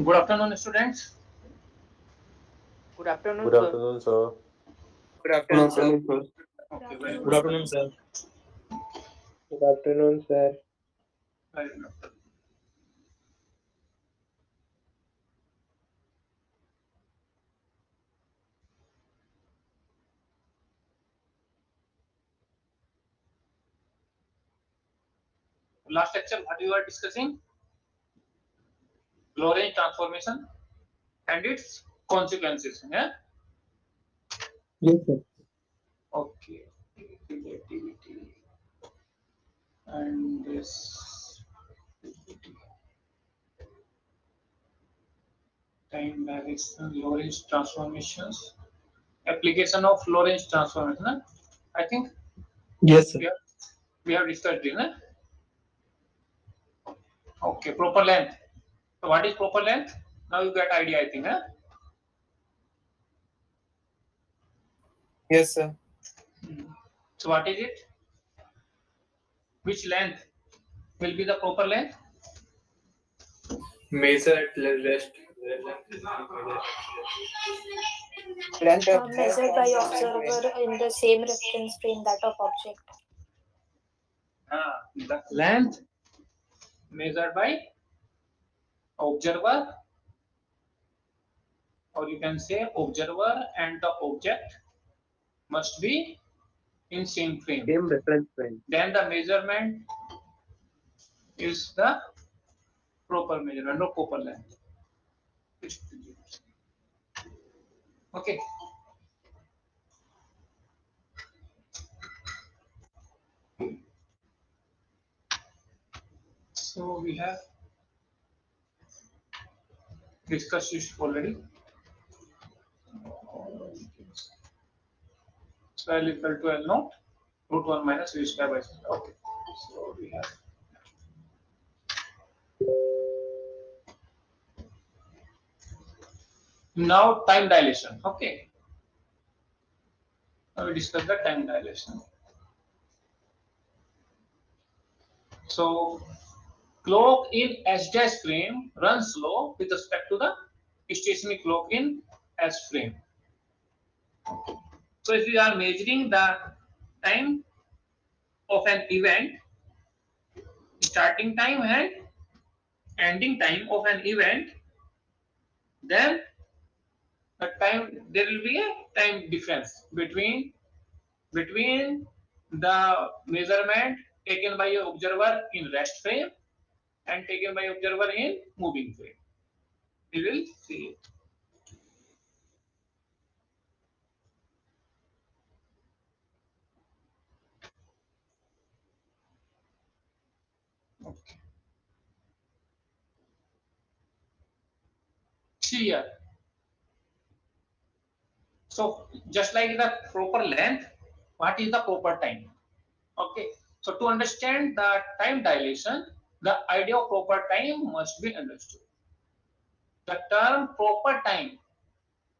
Good afternoon, students. Good afternoon, Good sir. afternoon, sir. Good afternoon, sir. Okay, very Good afternoon, sir. Good afternoon, sir. Very good. Last lecture, what you are discussing? Lorentz transformation and its consequences. Yeah. Yes, sir. Okay. Relativity and this time direction, Lorentz transformations, application of Lorentz transformation. Huh? I think Yes, sir. we have discussed it. Huh? Okay, proper length. So what is proper length? Now you get idea, I think. Huh? Yes, sir. So what is it? Which length will be the proper length? Measure at rest. Length at Measured by observer in the same reference frame that of object. The length measured by observer, or you can say observer and the object must be in same frame. same reference frame. Then the measurement is the proper measurement or proper length. Okay. So we have discussed it already. So L equal to L naught root 1 minus V square by square. Okay. So we have now time dilation. Okay. Now we discuss the time dilation. So clock in S dash frame runs slow with respect to the stationary clock in S frame. So if we are measuring the time of an event, starting time and ending time of an event, then the time there will be a time difference between the measurement taken by a observer in rest frame and taken by observer in moving frame. We will see it. Okay. See here. So just like the proper length, what is the proper time? Okay. So to understand the time dilation, the idea of proper time must be understood. The term proper time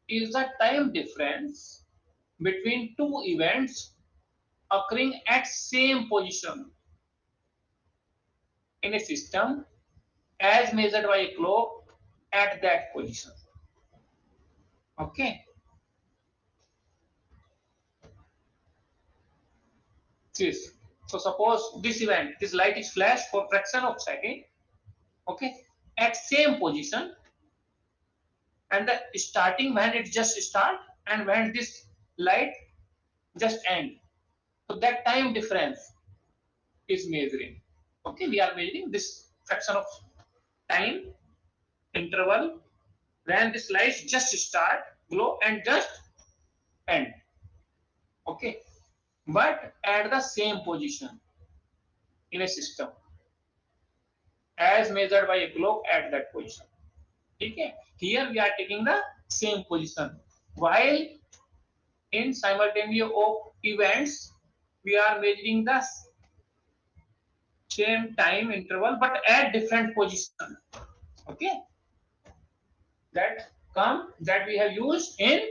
is the time difference between two events occurring at same position in a system as measured by a clock at that position. Okay. Yes. So suppose this event, this light is flashed for fraction of second. Okay. at same position, and the starting when it just start and when this light just end. So that time difference is measuring. Okay, we are measuring this fraction of time interval when this light just start glow and just end. Okay, but at the same position in a system as measured by a clock at that position. Okay, here we are taking the same position while in simultaneous of events we are measuring the same time interval but at different position. Okay, that we have used in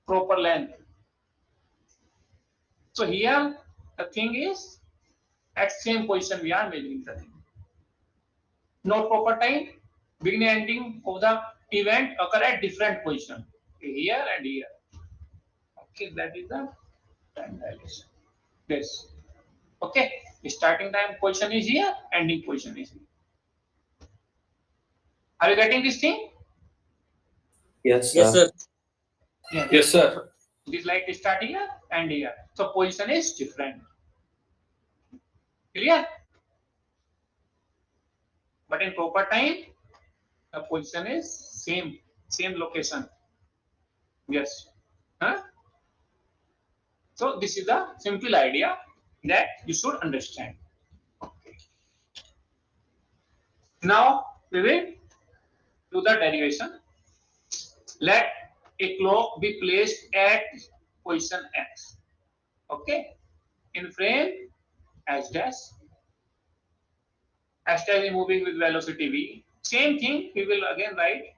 proper length. So here the thing is at same position we are measuring the thing. Not proper time, beginning and ending of the event occur at different position. Here and here. Okay, that is the time dilation. This. Okay, starting time position is here, ending position is here. Are you getting this thing? Yes, Yes, sir. sir. Yeah. Yes, sir. This light is starting here and here. So position is different. Clear? But in proper time, the position is same location. Yes. Huh? So this is the simple idea that you should understand. Okay. Now we will do the derivation. Let a clock be placed at position X. Okay. In frame H dash. H dash is moving with velocity V. Same thing we will again write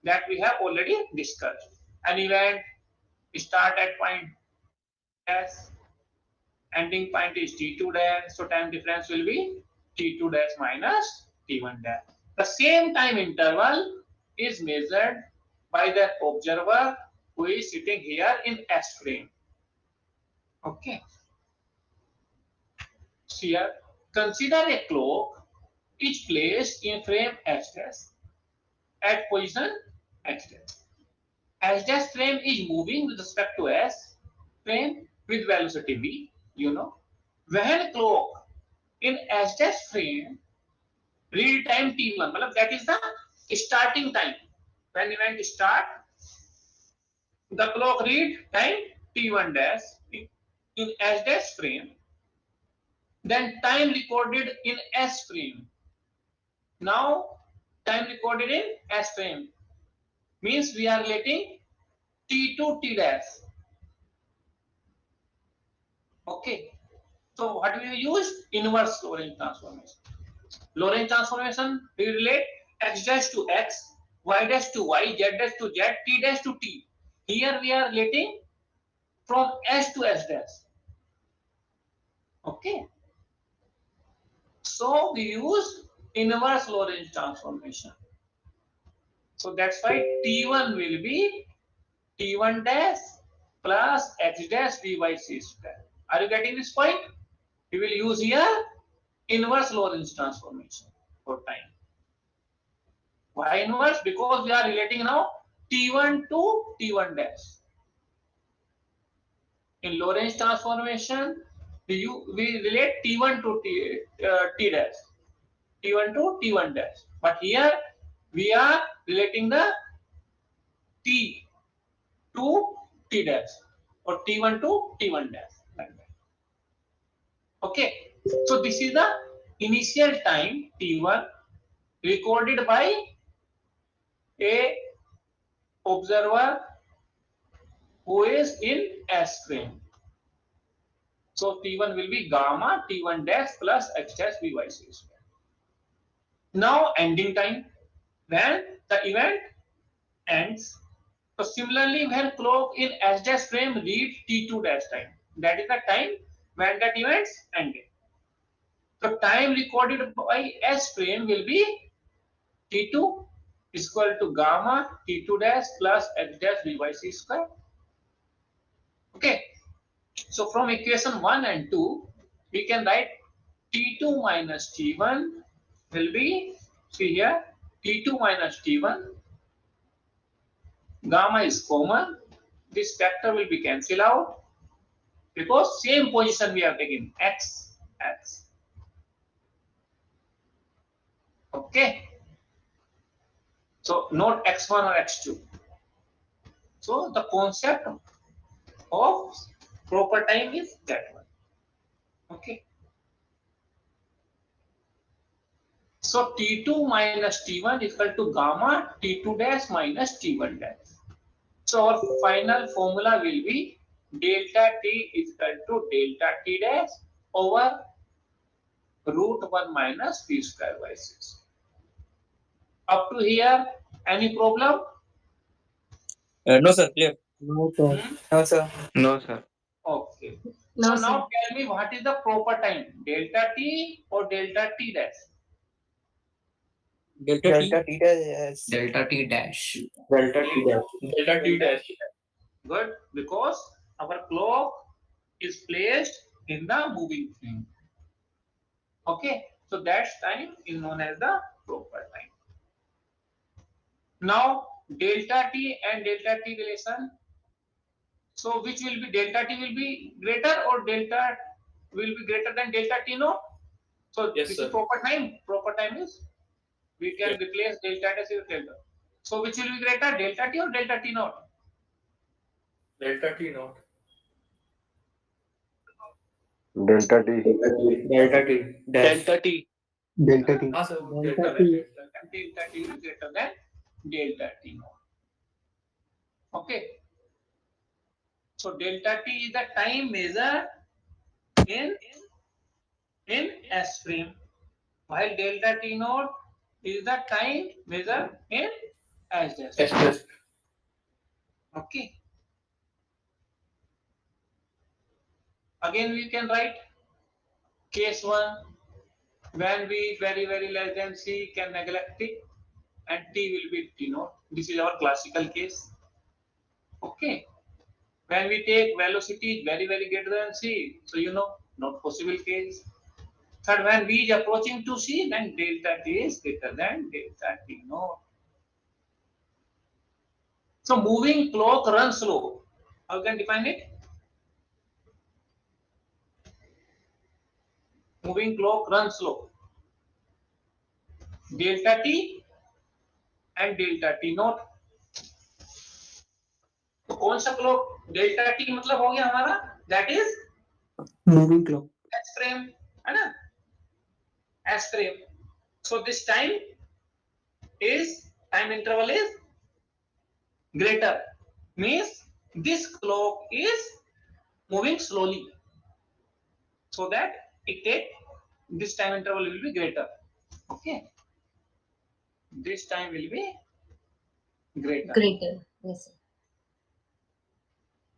that we have already discussed. An event start at point S, ending point is T2 dash, so time difference will be T2 dash minus T1 dash. The same time interval is measured by the observer who is sitting here in S frame. Okay. Here, consider a clock is placed in frame S dash at position X dash. S dash frame is moving with respect to S frame with velocity V, you know. When clock in S dash frame read time T1, that is the starting time. When event start, the clock read time T1 dash in S dash frame, then time recorded in S frame. Now time recorded in S frame means we are relating T to T dash. Okay. So what we use? Inverse Lorentz transformation. Lorentz transformation, we relate x dash to x, y dash to y, z dash to z, t dash to t. Here we are relating from s to s dash. Okay. So we use inverse Lorentz transformation. So that's why t1 will be t1 dash plus x dash dy c square. Are you getting this point? We will use here inverse Lorentz transformation for time. Why inverse? Because we are relating now T1 to T1 dash. In Lorentz transformation, we relate T1 to T dash, T1 to T1 dash. But here we are relating the T to T dash or T1 to T1 dash. Like that. Okay. So this is the initial time T1 recorded by a observer who is in S frame. So T1 will be gamma T1 dash plus x dash Vy c square. Now ending time when the event ends. So similarly when clock in S dash frame read T2 dash time. That is the time when that event ended. So time recorded by S frame will be T2 is equal to gamma T2 dash plus x dash Vy c square. Okay. So from equation 1 and 2, we can write T2 minus T1 will be, see here, T2 minus T1. Gamma is common. This factor will be cancelled out because same position we are taking, x. Okay. So not x1 or x2. So the concept of proper time is that one. Okay. So T2 minus T1 is equal to gamma T2 dash minus T1 dash. So our final formula will be delta T is equal to delta T dash over root 1 minus P square by 6. Up to here, any problem? No, sir. Clear. No, sir. Hmm? No, sir. No, sir. Okay. No, So now tell me what is the proper time? Delta T or delta T dash? Delta T. Delta theta is Delta T dash. Delta T dash. delta t dash. Good, because our clock is placed in the moving frame. Okay, so that time is known as the proper time. Now delta T and delta T relation. So which will be, delta T will be greater or delta will be greater than delta T no? So Yes, this sir. is proper time. Proper time is, we can replace delta dash with delta. So which will be greater, delta T or delta T not? Delta T not. Delta T. Delta T dash. Delta T. Delta t. Ah, sir. Delta t. Delta T is greater than delta T naught. Okay. So delta T is the time measured in S frame, while delta T naught is the time measured in S dash. S dash. Okay. Again we can write case 1, when v very less than c can neglect it and t will be t naught. This is our classical case. Okay. When we take velocity very greater than c, so you know, not possible case. Third, when v is approaching to c, then delta t is greater than delta t naught. So moving clock runs slow. How you can define it? Moving clock runs slow. Delta t and delta t naught. तो कौन सा clock, delta T मतलब हो गया हमारा, that is Moving clock. S frame, है ना, S frame. So this time is, time interval is greater, means this clock is moving slowly, so that it take, this time interval will be greater. Okay, this time will be greater. Greater. Yes, sir.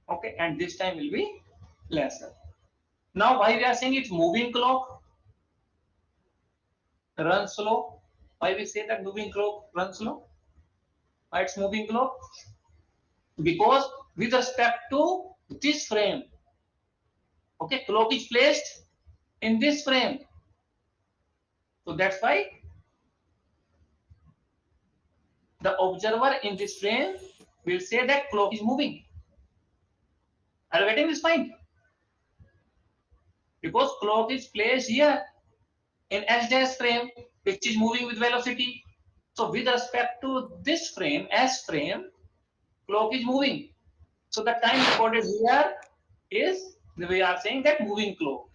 Okay, and this time will be lesser. Now why we are saying it's moving clock runs slow? Why we say that moving clock runs slow? Why it's moving clock? Because with respect to this frame, okay, clock is placed in this frame, so that's why the observer in this frame will say that clock is moving. Are you getting this point? Because clock is placed here in S dash frame, which is moving with velocity. So with respect to this frame, S frame, clock is moving. So the time recorded here is, we are saying that moving clock,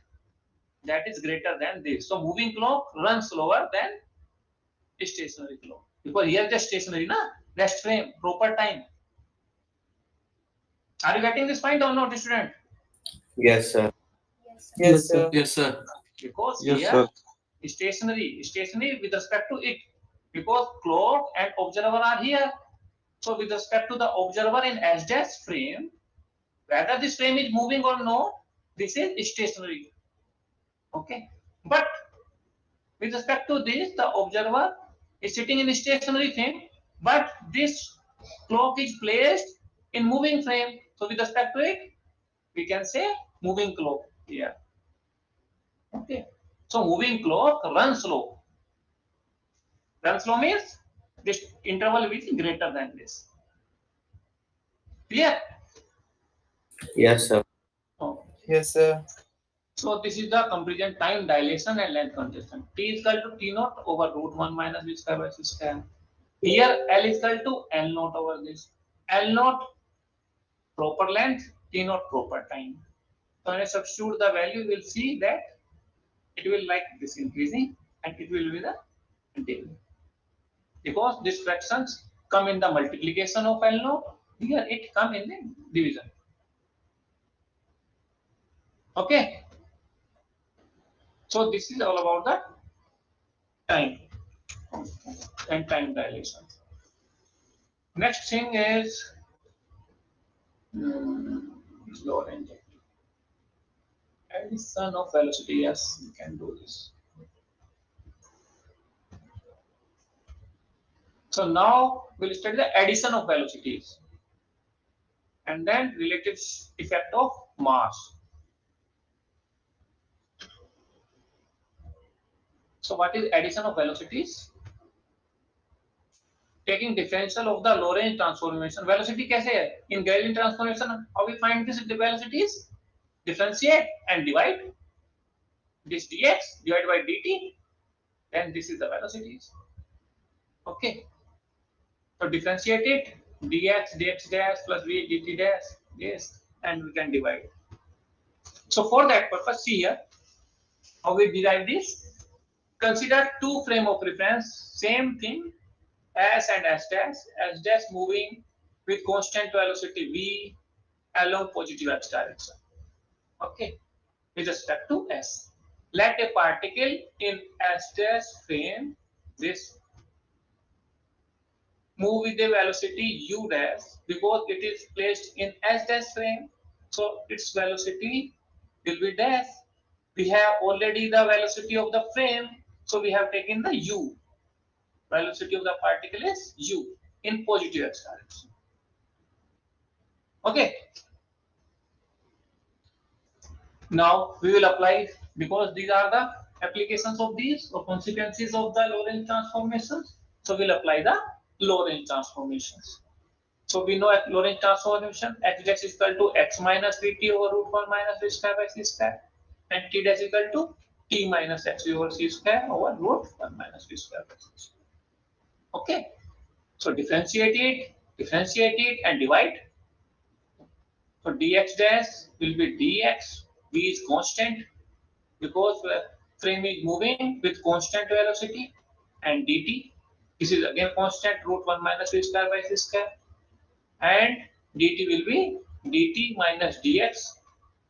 that is greater than this. So moving clock runs slower than stationary clock. Because here the stationary, na, rest frame, proper time. Are you getting this point or not, student? Yes, sir. Yes, sir. Yes, sir. Because Yes, here stationary with respect to it, because clock and observer are here. So with respect to the observer in S dash frame, whether this frame is moving or no, this is stationary. Okay, but with respect to this, the observer is sitting in a stationary frame, but this clock is placed in moving frame. So with respect to it, we can say moving clock here. Okay, so moving clock runs slow. Run slow means this interval will be greater than this. Clear? Yes, sir. Oh. Yes, sir. So this is the comparison time dilation and length congestion. T is equal to T naught over root 1 minus v square by c square. Here L is equal to L naught over this. L naught proper length, T naught proper time. So when I substitute the value, you will see that it will like this increasing and it will be the continuing. Because these fractions come in the multiplication of L naught, here it come in the division. Okay. So this is all about the time and time dilation. Next thing is Lorentz addition of velocity. Yes, we can do this. So now we'll study the addition of velocities and then relative effect of mass. So what is addition of velocities? Taking differential of the Lorentz transformation. Velocity कैसे है? In Galilean transformation, how we find this velocities? Differentiate and divide. This dx divided by dt, then this is the velocities. Okay. So differentiate it, dx dash plus v dt dash, yes, and we can divide. So for that purpose, see here, how we derive this. Consider two frame of reference, same thing, s and s dash moving with constant velocity v along positive x direction. Okay, with respect to s. Let a particle in s dash frame this move with a velocity u dash because it is placed in s dash frame, so its velocity will be dash. We have already the velocity of the frame, so we have taken the u. Velocity of the particle is u in positive x direction. Okay. Now we will apply, because these are the applications of these or consequences of the Lorentz transformations. So we'll apply the Lorentz transformations. So we know at Lorentz transformation, x dash is equal to x minus vt over root 1 minus v square by c square, and t dash is equal to t minus x over c square over root 1 minus v square by c square. Okay. So differentiate it and divide. So dx dash will be dx, v is constant because the frame is moving with constant velocity, and dt, this is again constant root 1 minus v square by c square, and dt will be dt minus dx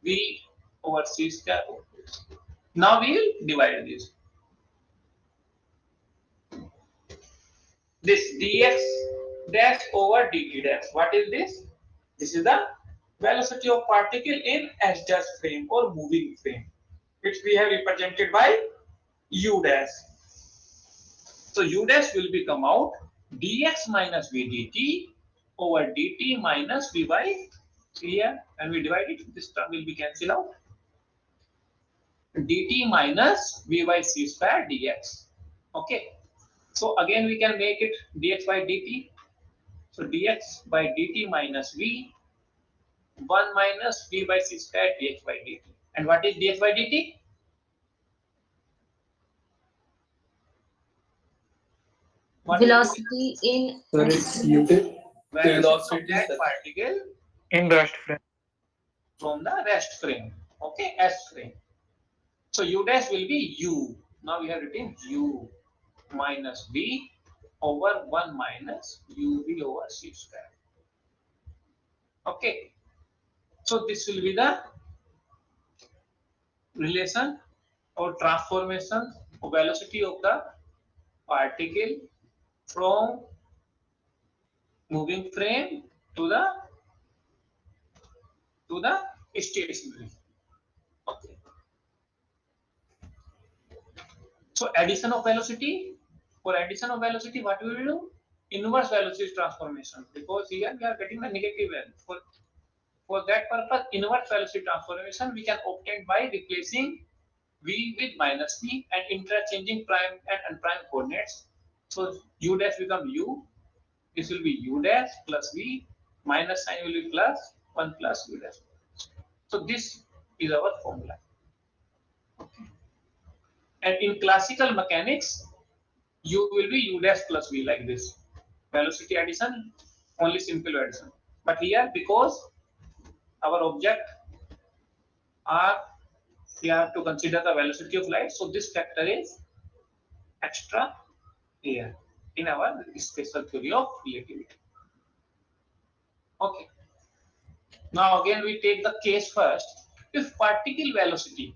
v over c square. Now we will divide this. This dx dash over dt dash. What is this? This is the velocity of particle in s dash frame or moving frame, which we have represented by u dash. So u dash will become out dx minus v dt over dt minus v by here, and we divide it, this term will be cancelled out. Dt minus v by c square dx. Okay. So again we can make it dx by dt. So dx by dt minus v 1 minus v by c square dx by dt. And what is dx by dt? What is Velocity in Sir, it's u. velocity of that particle In rest frame. from the rest frame. Okay, S frame. So u dash will be u. Now we have written u minus v over 1 minus uv over c square. Okay. So this will be the relation or transformation of velocity of the particle from moving frame to the stationary. Okay. So addition of velocity, for addition of velocity, what we will do? Inverse velocity transformation, because here we are getting the negative value. For that purpose, inverse velocity transformation we can obtain by replacing v with minus v and interchanging prime and unprime coordinates. So u dash become u. This will be u dash plus v, minus sign will be plus 1 plus u dash. So this is our formula. And in classical mechanics, u will be u dash plus v like this. Velocity addition, only simple addition. But here, because our object are, we have to consider the velocity of light, so this factor is extra here in our special theory of relativity. Okay. Now again we take the case first. If particle velocity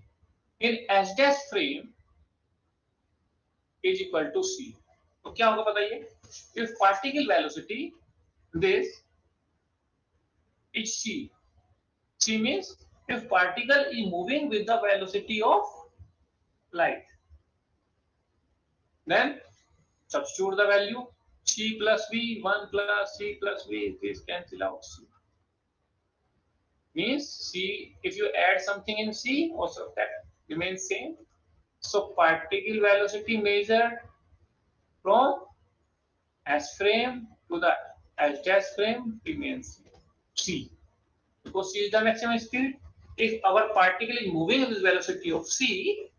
in s dash frame is equal to c, तो क्या होगा बताइए? If particle velocity this is c, c means if particle is moving with the velocity of light, then substitute the value c plus v, 1 plus c plus v, this cancel out c. Means c, if you add something in c, also that remains same. So particle velocity measured from S frame to the S dash frame remains c, because c is the maximum speed. If our particle is moving with velocity of c,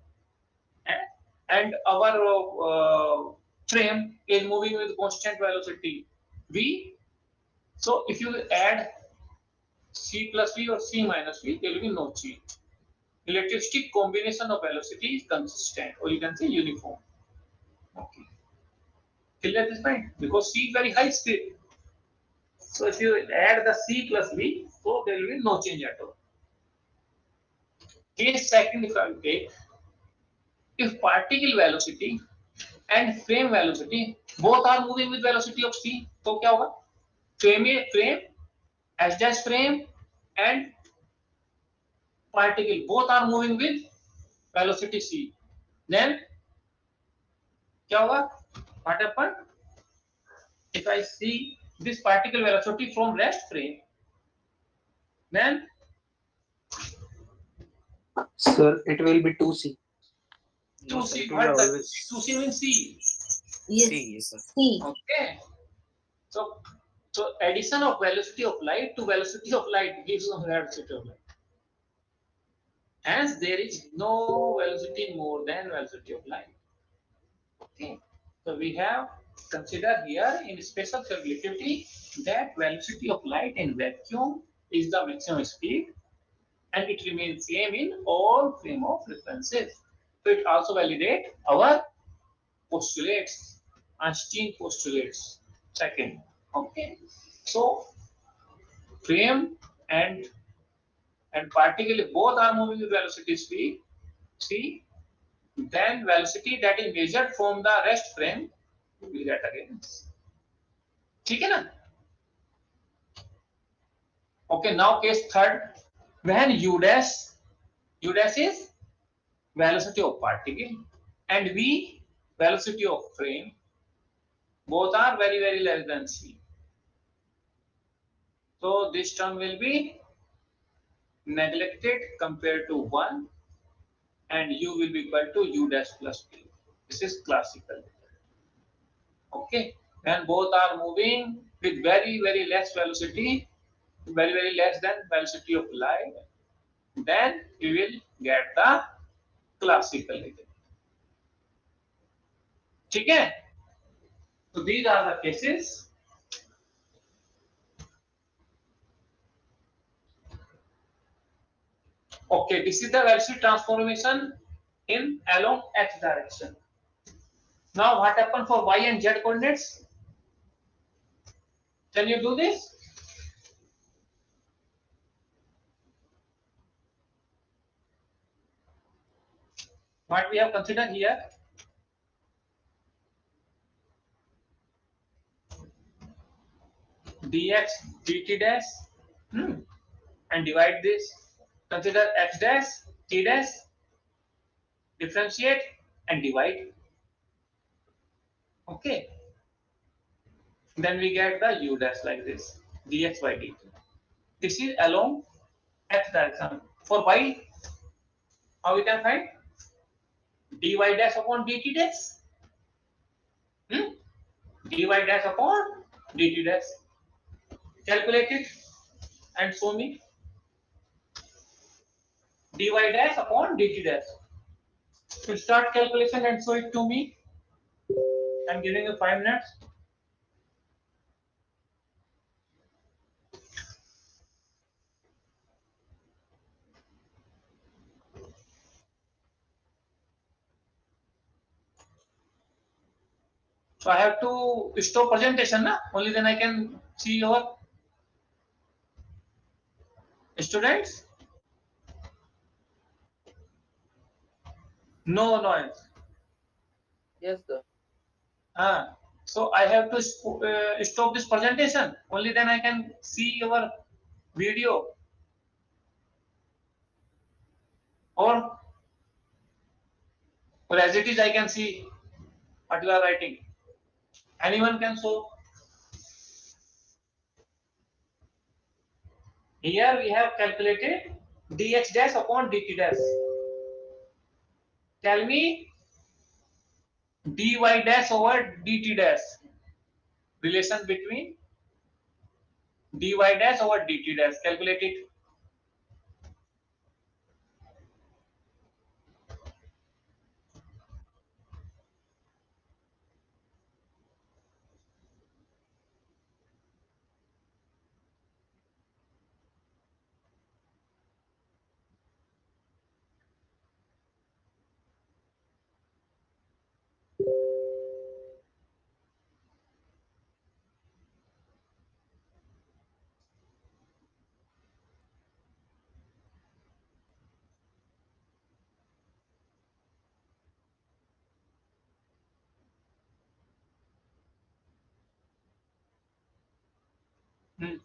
and our frame is moving with constant velocity v, so if you add c plus v or c minus v, there will be no change. Relativistic combination of velocity is consistent, or you can say uniform. Okay. Clear this point? Because c is very high speed. So if you add the c plus v, so there will be no change at all. Case second, if I will take, if particle velocity and frame velocity both are moving with velocity of c, तो क्या होगा? Frame, s dash frame and particle both are moving with velocity c. Then क्या होगा? What happened? If I see this particle velocity from rest frame, then Sir, it will be 2c. 2c, what the 2c means c. Yes. C. Okay. So addition of velocity of light to velocity of light gives us velocity of light. Hence there is no velocity more than velocity of light. Okay. So we have considered here in special relativity that velocity of light in vacuum is the maximum speed, and it remains same in all frame of references. So it also validates our postulates, Einstein postulates. Second, okay. So frame and particle both are moving with velocity speed c, then velocity that is measured from the rest frame will be that again. ठीक है ना? Okay, now case third, when u dash is velocity of particle and v velocity of frame, both are very very less than c. So this term will be neglected compared to 1, and u will be equal to u dash plus p. This is classical. Okay, when both are moving with very very less velocity, very very less than velocity of light, then we will get the classical relativity. ठीक है? So these are the cases. Okay, this is the velocity transformation in along x direction. Now what happened for y and z coordinates? Can you do this? What we have considered here? Dx dt dash, and divide this. Consider x dash, t dash, differentiate and divide. Okay. Then we get the u dash like this, dx by dt. This is along x direction. For y, how we can find? Dy dash upon dt dash. dy dash upon dt dash. Calculate it and show me. Dy dash upon dt dash. So start calculation and show it to me. I'm giving you 5 minutes. So I have to stop presentation, na? Only then I can see your students. No noise. Yes, sir. So I have to stop this presentation. Only then I can see your video. Or as it is, I can see what you are writing. Anyone can show. Here we have calculated dx dash upon dt dash. Tell me dy dash over dt dash. Relation between dy dash over dt dash. Calculate it.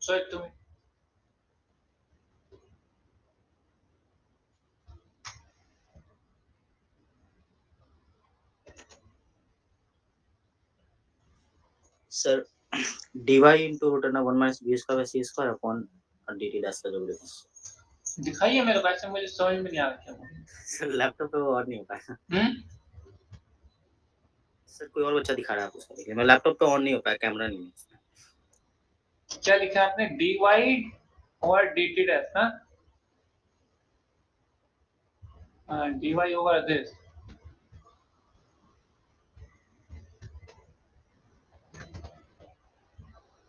Show it to me. Sir, dy into root under 1 minus b square by c square upon dt dash का जो भी है। दिखाइए मेरे को, ऐसे मुझे समझ में नहीं आ रहा क्या बोल रहे सर लैपटॉप पे वो और नहीं हो पाया। हैं। सर कोई और बच्चा दिखा रहा है, आप उसको देखिए। मेरा लैपटॉप पे ऑन नहीं हो पाया, कैमरा नहीं है इसमें। क्या लिखा है आपने? dy और dt डैश ना? dy over this.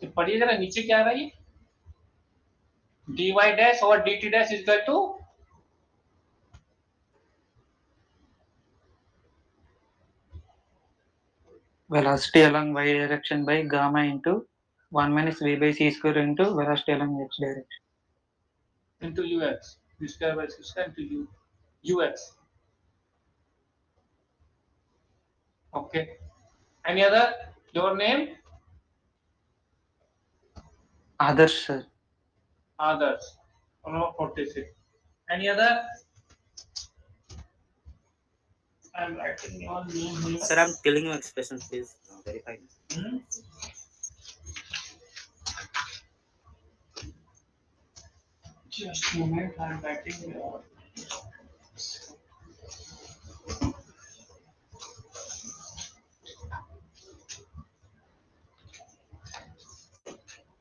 तो पढ़िए जरा नीचे क्या आ रहा है ये? dy dash over dt dash is equal to Velocity along y direction by gamma into 1 minus v by c square into velocity along x direction. into ux. U square by c square into ux. Okay. Any other? Your name? Others, sir. Others. No, 46. Any other? I'm writing your name here. Sir, I'm telling you expression, please verify. Just a moment, I'm writing your.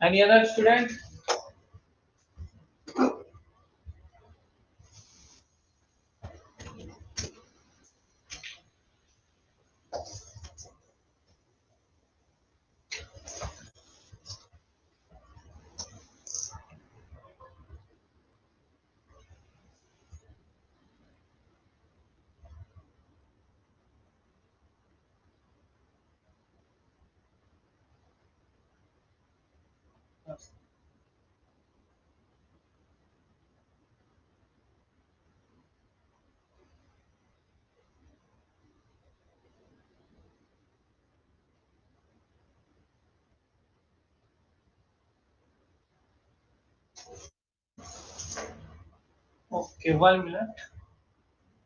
Any other student? Okay, 1 minute.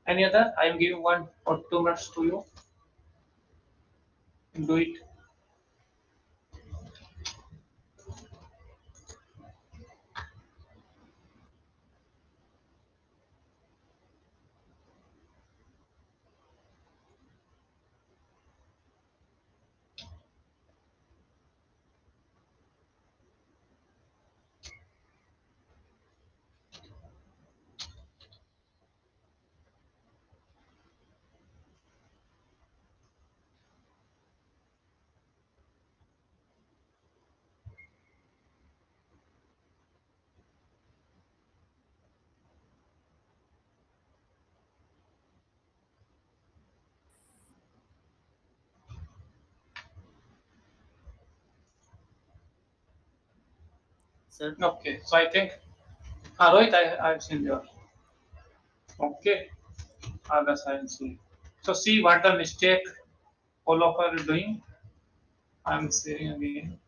Any other? I am giving 1 or 2 minutes to you. Do it. sir. Okay, so I think Rohit, I've seen your. Okay, others I see. So see what the mistake all of are doing. I'm saying again.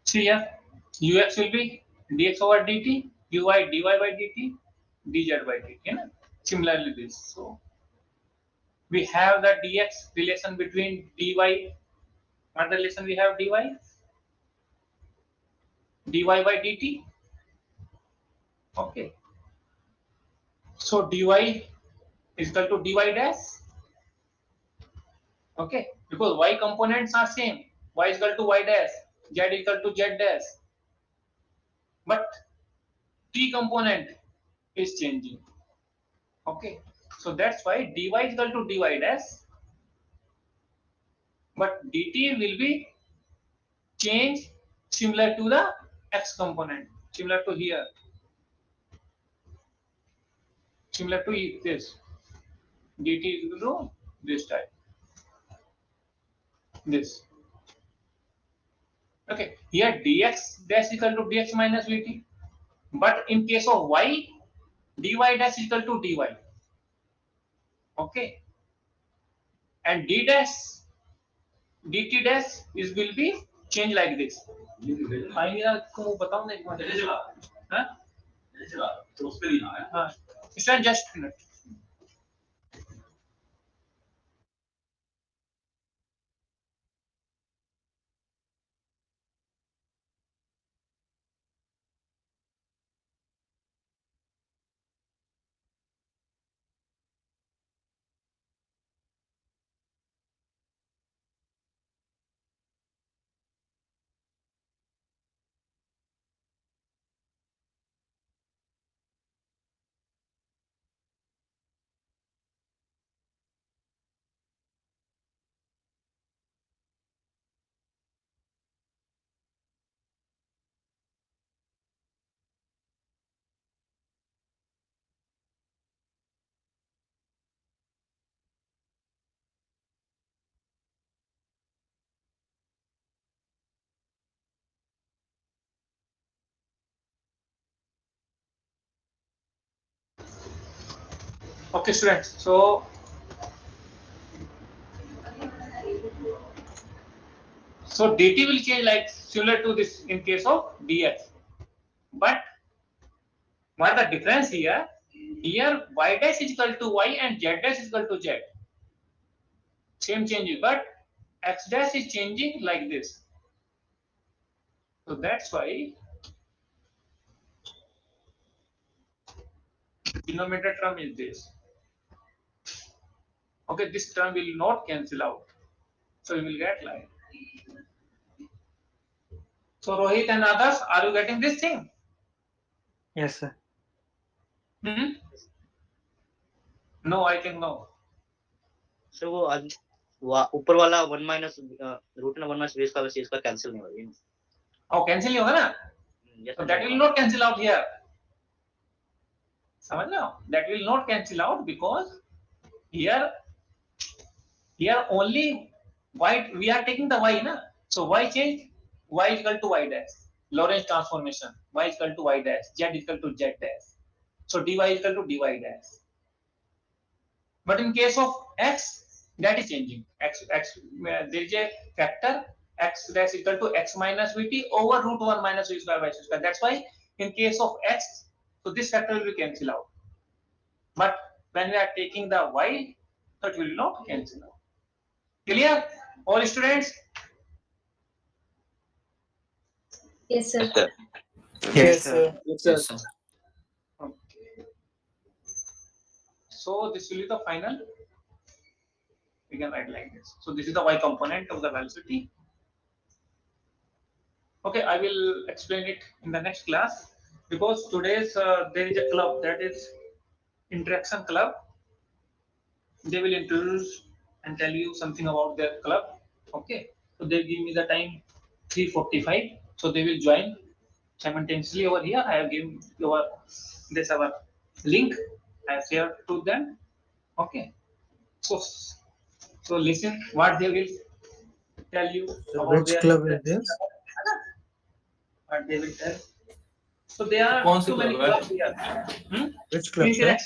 See here, ux will be dx over dt, uy dy by dt, dz by dt. You know? Similarly, this. So we have the dx relation between dy. What relation we have dy? Dy by dt. Okay. So dy is equal to dy dash. Okay, because y components are same. Y is equal to y dash, z is equal to z dash. But t component is changing. Okay, so that's why dy is equal to dy dash, but dt will be changed similar to the x component, similar to here, similar to this. Dt is equal to this type, this. Okay, here dx dash is equal to dx minus dt, but in case of y, dy dash is equal to dy. Okay, and d dash dt dash is will be changed like this. भाई आपको बताऊं ना एक बार हाँ तो उस पे नहीं आया हाँ इसका just minute okay students so dt will change like similar to this in case of dx but what the difference here y dash is equal to y and z dash is equal to z same changes but x dash is changing like this so that's why denominator term is this okay this term will not cancel out so you will get like so Rohit and others are you getting this thing Yes, sir. hmm? No I think no sir वो ऊपर वाला 1 minus root ना 1 minus B square सी square cancel नहीं होगा oh cancel नहीं होगा ना yes so that will not cancel out here समझ लो that will not cancel out because here only y we are taking the y na so y change y is equal to y dash Lorentz transformation y is equal to y dash z is equal to z dash so dy is equal to dy dash but in case of x that is changing x there is a factor x dash equal to x minus vt over root 1 minus v square by c square that's why in case of x so this factor will be cancel out but when we are taking the y so it will not cancel out clear all students Yes, sir. Yes, sir. Yes, sir. okay so this will be the final we can write like this so this is the y component of the velocity okay I will explain it in the next class because today's there is a club that is interaction club they will introduce and tell you something about their club okay so they give me the time 3:45. So they will join simultaneously over here. I have given our link. I have shared to them. Okay. So listen what they will tell you So about which their club is this? what they will tell. So there are कौन सी too many club है? clubs here. Which club, sir?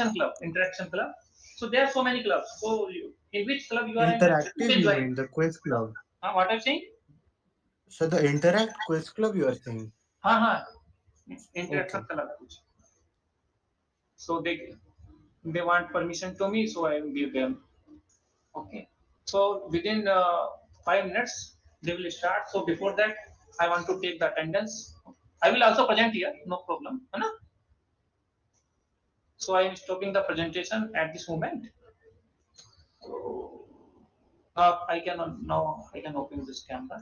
Interaction club. So there are so many clubs. So in which club you are interested, you Interactive, can you join. mean the quiz club? What I'm saying? So the Interact quiz club you are saying? हाँ interaction Okay. club कुछ. So they want permission to me, so I will give them. Okay. So within 5 minutes they will start. So before that, I want to take the attendance. I will also present here, no problem. है ना? So I am stopping the presentation at this moment. I can now I can open this camera.